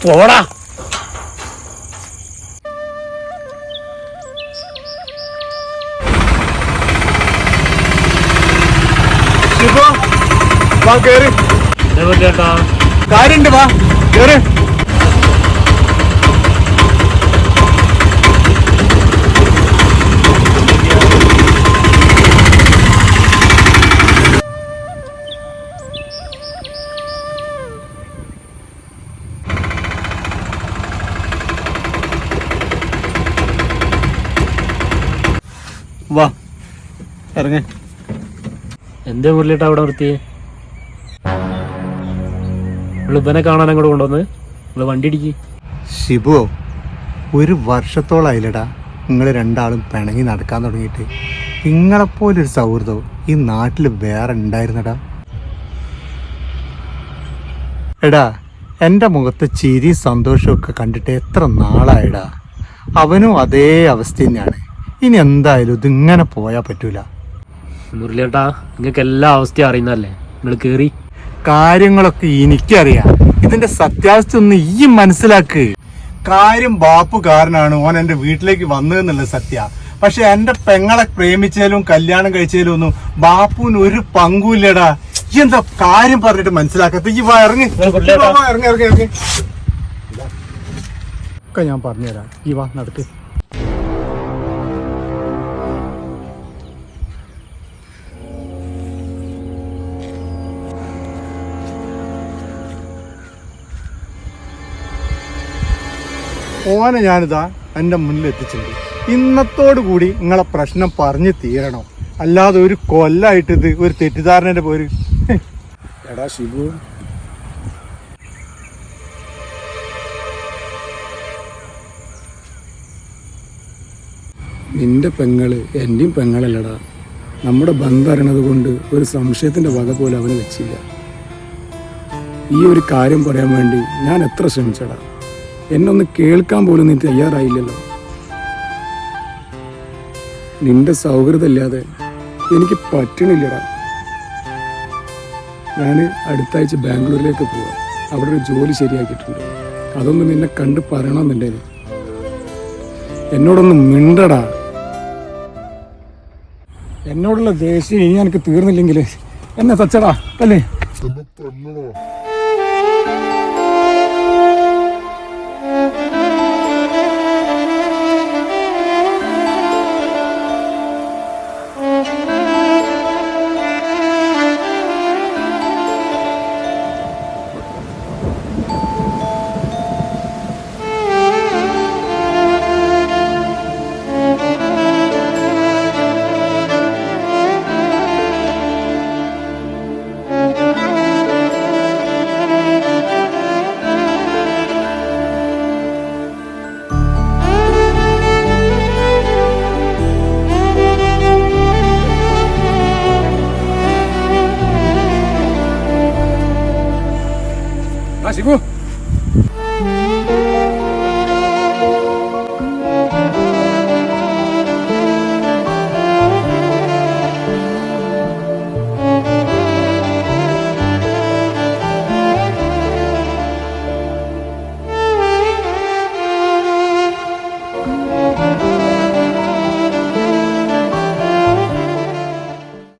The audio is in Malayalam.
പോടാ. വാ കേറ്. ചേട്ടാ കാര്യണ്ട്, വാ കേറ്. വാ ഇറങ്ങ. എന്തേ മുരളിയേട്ടാ അവിടെ നിർത്തിയേ? ഇവനെ കാണാൻ അങ്ങോട്ട് കൊണ്ടുവന്ന് നിങ്ങൾ വണ്ടി ഇടിക്ക്. ഷിബു, ഒരു വർഷത്തോളായില്ലടാ നിങ്ങൾ രണ്ടാളും പിണങ്ങി നടക്കാൻ തുടങ്ങിയിട്ട്. നിങ്ങളെപ്പോലൊരു സൗഹൃദവും ഈ നാട്ടിൽ വേറെ ഉണ്ടായിരുന്നടാ. എടാ, എൻ്റെ മുഖത്ത് ചിരി സന്തോഷമൊക്കെ കണ്ടിട്ട് എത്ര നാളായിടാ. അവനും അതേ അവസ്ഥ തന്നെയാണ്. ഇനി എന്തായാലും ഇതിങ്ങനെ പോയാൽ പറ്റൂല. മുരളിയേട്ടാ, നിങ്ങൾക്ക് എല്ലാ അവസ്ഥയും അറിയുന്നതല്ലേ, നിങ്ങൾ കേറി. കാര്യങ്ങളൊക്കെ എനിക്കറിയാം. ഇതിന്റെ സത്യാവസ്ഥ ഒന്ന് ഈ മനസ്സിലാക്ക്. കാര്യം ബാപ്പു കാരനാണ് ഓൻ എന്റെ വീട്ടിലേക്ക് വന്നതെന്നുള്ള സത്യ. പക്ഷെ എന്റെ പെങ്ങളെ പ്രേമിച്ചാലും കല്യാണം കഴിച്ചാലും ഒന്നും ബാപ്പുവിന് ഒരു പങ്കുമില്ലടാ. ഈ എന്താ കാര്യം പറഞ്ഞിട്ട് മനസ്സിലാക്കാത്ത? ഈ ഇറങ്ങി ഇറങ്ങി ഇറങ്ങി ഇറങ്ങി ഒക്കെ ഞാൻ പറഞ്ഞുതരാം. ഈ വാ നടക്ക്. ഓനെ ഞാനിതാ എൻ്റെ മുന്നിൽ എത്തിച്ചിട്ടുണ്ട്. ഇന്നത്തോടു കൂടി നിങ്ങളെ പ്രശ്നം പറഞ്ഞ് തീരണം. അല്ലാതെ ഒരു കൊല്ലായിട്ട് ഇത് ഒരു തെറ്റിദ്ധാരണയുടെ പേര്. എടാ ഷിബു, നിന്റെ പെങ്ങള് എൻ്റെയും പെങ്ങളല്ലടാ. നമ്മുടെ ബന്ധം അറിയണത് കൊണ്ട് ഒരു സംശയത്തിൻ്റെ വക പോലെ അവന് വെച്ചില്ല. ഈ ഒരു കാര്യം പറയാൻ വേണ്ടി ഞാൻ എത്ര ശ്രമിച്ചടാ. എന്നൊന്ന് കേൾക്കാൻ പോലും നീ തയ്യാറായില്ലല്ലോ. നിന്റെ സൗഹൃദമില്ലാതെ എനിക്ക് പറ്റണില്ലടാ. ഞാൻ അടുത്ത ആഴ്ച ബാംഗ്ലൂരിലേക്ക് പോവാം. അവിടെ ഒരു ജോലി ശരിയാക്കിയിട്ടുണ്ട്. അതൊന്ന് നിന്നെ കണ്ട് പറയണമെന്നുണ്ടായിരുന്നു. എന്നോടൊന്ന് മിണ്ടടാ. എന്നോടുള്ള ദേഷ്യം ഇനി എനിക്ക് തീർന്നില്ലെങ്കിൽ എന്നെ സച്ചടാ അല്ലേ? ഷിബു